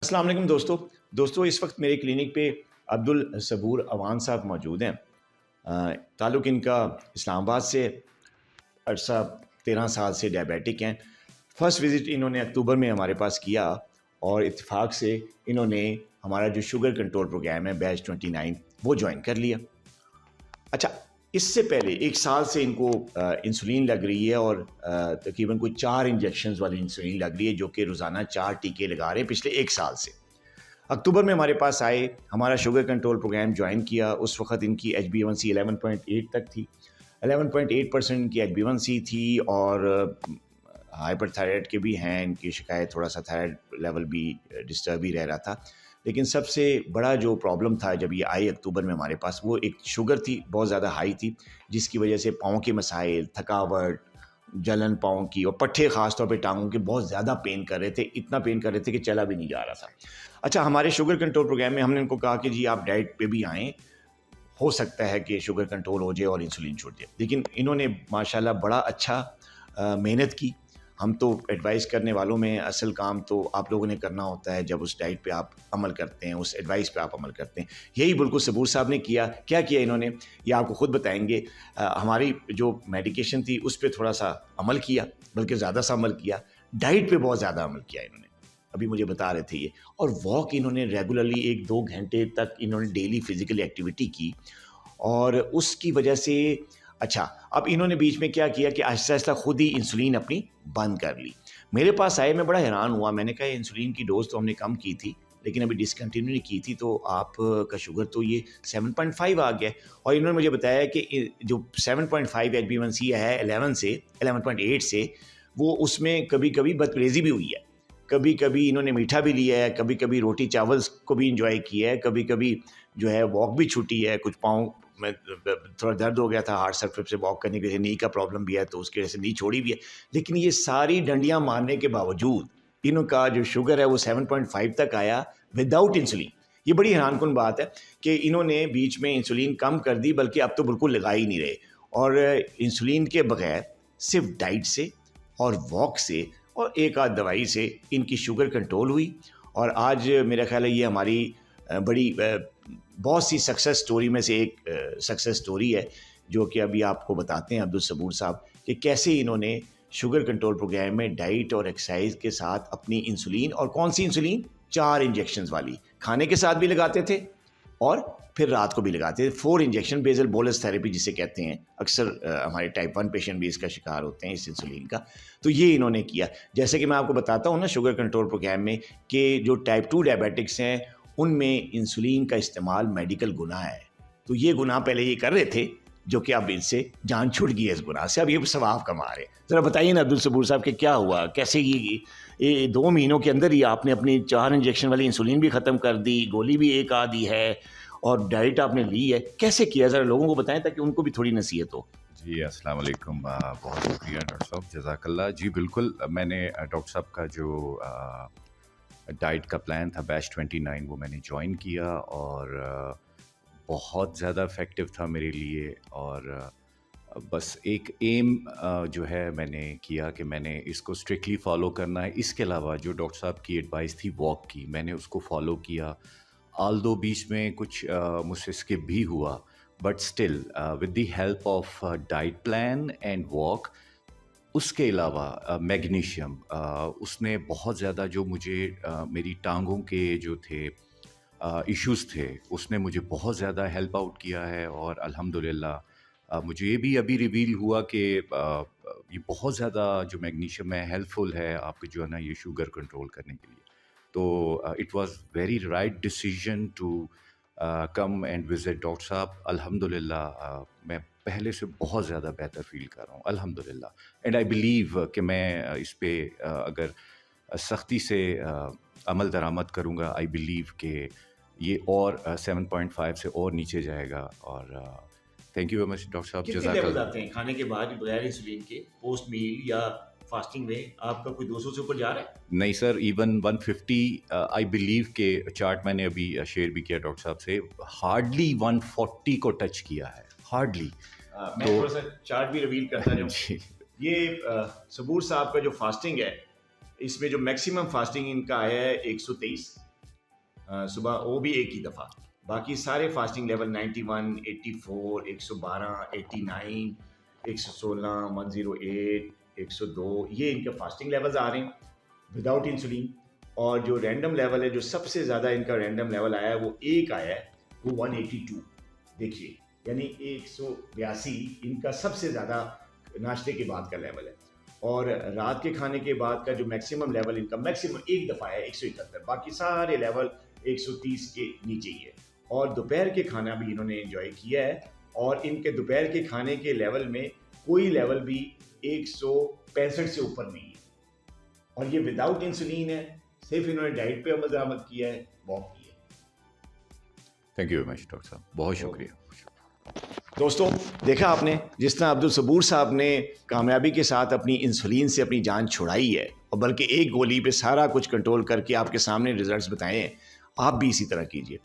अस्सलाम वालेकुम दोस्तों इस वक्त मेरे क्लिनिक पे अब्दुल सबूर अवान साहब मौजूद हैं। ताल्लुक़ इनका इस्लामाबाद से, अरसा 13 साल से डायबिटिक हैं। फ़र्स्ट विज़िट इन्होंने अक्टूबर में हमारे पास किया और इत्तेफाक से इन्होंने हमारा जो शुगर कंट्रोल प्रोग्राम है बैच 29 वो ज्वाइन कर लिया। अच्छा, इससे पहले 1 साल से इनको इंसुलिन लग रही है और तकरीबन कोई 4 इंजेक्शंस वाली इंसुलिन लग रही है, जो कि रोज़ाना 4 टीके लगा रहे हैं पिछले 1 साल से। अक्टूबर में हमारे पास आए, हमारा शुगर कंट्रोल प्रोग्राम ज्वाइन किया। उस वक़्त इनकी HbA1c 11.8 तक थी। 11.8% इनकी HbA1c थी और हाइपरथायराइड के भी हैं इनकी शिकायत, थोड़ा सा थायराइड लेवल भी डिस्टर्ब ही रह रहा था। लेकिन सबसे बड़ा जो प्रॉब्लम था जब ये आई अक्टूबर में हमारे पास, वो एक शुगर थी, बहुत ज़्यादा हाई थी, जिसकी वजह से पाँव के मसाइल, थकावट, जलन पाँव की और पट्ठे ख़ास तौर पे टांगों के बहुत ज़्यादा पेन कर रहे थे। इतना पेन कर रहे थे कि चला भी नहीं जा रहा था। अच्छा, हमारे शुगर कंट्रोल प्रोग्राम में हमने इनको कहा कि जी आप डाइट पे भी आएँ, हो सकता है कि शुगर कंट्रोल हो जाए और इंसुलिन छूट जाए। लेकिन इन्होंने माशाल्लाह बड़ा अच्छा मेहनत की। हम तो एडवाइस करने वालों में असल काम तो आप लोगों ने करना होता है। जब उस डाइट पे आप अमल करते हैं, उस एडवाइस पे आप अमल करते हैं, यही बिल्कुल सबूर साहब ने किया। क्या किया इन्होंने, ये आपको खुद बताएंगे। हमारी जो मेडिकेशन थी उस पर थोड़ा सा अमल किया, बल्कि ज़्यादा सा अमल किया। डाइट पे बहुत ज़्यादा अमल किया इन्होंने, अभी मुझे बता रहे थे ये। और वॉक इन्होंने रेगुलरली 1-2 घंटे तक इन्होंने डेली फिजिकल एक्टिविटी की और उसकी वजह से अच्छा, अब इन्होंने बीच में क्या किया कि आहिस्ता-आहिस्ता खुद ही इंसुलिन अपनी बंद कर ली। मेरे पास आए, मैं बड़ा हैरान हुआ। मैंने कहा इंसुलिन की डोज़ तो हमने कम की थी, लेकिन अभी डिसकंटिन्यू नहीं की थी, तो आपका शुगर तो ये 7.5 आ गया है। और इन्होंने मुझे बताया कि जो 7.5 HbA1c है 11.8 से, वो उसमें कभी-कभी बदपरहेज़ी भी हुई है। कभी-कभी इन्होंने मीठा भी लिया है, कभी-कभी रोटी चावल को भी एंजॉय किया है, कभी-कभी जो है वॉक भी छूटी है। कुछ पाँव में थोड़ा दर्द हो गया था हार्ड सरफेस से वॉक करने की वजह से, नी का प्रॉब्लम भी है तो उसकी वजह से नी छोड़ी भी है। लेकिन ये सारी डंडियाँ मारने के बावजूद इनका जो शुगर है वो 7.5 तक आया विदाउट इंसुलिन। ये बड़ी हैरानकुन बात है कि इन्होंने बीच में इंसुलिन कम कर दी, बल्कि अब तो बिल्कुल लगा ही नहीं रहे। और इंसुलिन के बगैर सिर्फ डाइट से और वॉक से और एक आध दवाई से इनकी शुगर कंट्रोल हुई। और आज मेरा ख्याल है ये हमारी बड़ी बहुत सी सक्सेस स्टोरी में से एक सक्सेस स्टोरी है, जो कि अभी आपको बताते हैं अब्दुल सबूर साहब कि कैसे इन्होंने शुगर कंट्रोल प्रोग्राम में डाइट और एक्सरसाइज के साथ अपनी इंसुलिन, और कौन सी इंसुलिन, 4 इंजेक्शंस वाली, खाने के साथ भी लगाते थे और फिर रात को भी लगाते थे। 4 इंजेक्शन, बेसल बोलस थेरेपी जिसे कहते हैं। अक्सर हमारे टाइप 1 पेशेंट भी इसका शिकार होते हैं, इस इंसुलिन का। तो ये इन्होंने किया। जैसे कि मैं आपको बताता हूँ ना शुगर कंट्रोल प्रोग्राम में, कि जो टाइप 2 डायबिटिक्स हैं उनमें इंसुलिन का इस्तेमाल मेडिकल गुनाह है। तो ये गुनाह पहले ये कर रहे थे, जो कि अब इनसे जान छूट गई है इस गुनाह से, अब ये सवाब कमा रहे हैं। ज़रा बताइए ना अब्दुल सबूर साहब कि क्या हुआ, कैसे ये 2 महीनों के अंदर ही आपने अपनी 4 इंजेक्शन वाली इंसुलिन भी ख़त्म कर दी, गोली भी एक आधी है और डाइट आपने ली है, कैसे किया? ज़रा लोगों को बताएं ताकि उनको भी थोड़ी नसीहत हो। जी, अस्सलाम वालेकुम। बहुत शुक्रिया डॉक्टर साहब, जज़ाकल्लाह। जी बिल्कुल, मैंने डॉक्टर साहब का जो डाइट का प्लान था बैच 29 वो मैंने ज्वाइन किया और बहुत ज़्यादा इफ़ेक्टिव था मेरे लिए। और बस एक एम जो है मैंने किया कि मैंने इसको स्ट्रिक्टली फ़ॉलो करना है। इसके अलावा जो डॉक्टर साहब की एडवाइस थी वॉक की, मैंने उसको फ़ॉलो किया। ऑल्दो बीच में कुछ मुझसे स्किप भी हुआ, but still with the help of diet plan and walk, उसके अलावा मैग्नीशियम, उसने बहुत ज़्यादा जो मुझे मेरी टांगों के जो थे इश्यूज़ थे, उसने मुझे बहुत ज़्यादा हेल्प आउट किया है। और अल्हम्दुलिल्लाह मुझे ये भी अभी रिवील हुआ कि ये बहुत ज़्यादा जो मैग्नीशियम है हेल्पफुल है आपके जो है ना ये शुगर कंट्रोल करने के लिए। तो it was very right decision to come and visit doctor साहब। अल्हम्दुलिल्लाह मैं पहले से बहुत ज़्यादा बेहतर फील कर रहा हूँ अल्हम्दुलिल्लाह। एंड आई बिलीव कि मैं इस पे अगर सख्ती से अमल दरामद करूँगा, आई बिलीव कि ये और 7.5 से और नीचे जाएगा। और thank you very much doctor साहब, कितने लेवल जज़ाकल्लाह। आते हैं खाने के बाद बगैर इंसुलिन के, पोस्ट मील या फास्टिंग में? आपका कोई 200 से ऊपर जा रहा है? नहीं सर, इवन 150 आई बिलीव के चार्ट मैंने अभी शेयर भी किया डॉक्टर साहब से, हार्डली 140 को टच किया है, हार्डली। मैं तो थोड़ा सा चार्ट भी रिवील करता जाऊँ। जी ये सबूर साहब का जो फास्टिंग है, इसमें जो मैक्सिमम फास्टिंग इनका आया है 123, सुबह, वो भी एक ही दफ़ा। बाकी सारे फास्टिंग लेवल 91, 84, 112, 89, 116, 108, 102, ये इनके फास्टिंग लेवल्स आ रहे हैं विदाउट इंसुलिन। और जो रैंडम लेवल है, जो सबसे ज़्यादा इनका रैंडम लेवल आया है, वो एक आया है, वो 182। देखिए, यानी 182 इनका सबसे ज़्यादा नाश्ते के बाद का लेवल है। और रात के खाने के बाद का जो मैक्सिमम लेवल इनका, मैक्सिमम एक दफ़ा है 171, बाकी सारे लेवल 130 के नीचे ही है। और दोपहर के खाना भी इन्होंने एंजॉय किया है, और इनके दोपहर के खाने के लेवल में कोई लेवल भी 165 से ऊपर नहीं है, और ये विदाउट इंसुलिन है। सिर्फ इन्होंने डाइट पे अमल दरामद किया है, वॉक की है। Thank you very much doctor साहब, बहुत शुक्रिया। दोस्तों, देखा आपने जिस तरह अब्दुल सबूर साहब ने कामयाबी के साथ अपनी इंसुलिन से अपनी जान छुड़ाई है, और बल्कि एक गोली पे सारा कुछ कंट्रोल करके आपके सामने रिजल्ट्स बताए हैं। आप भी इसी तरह कीजिए।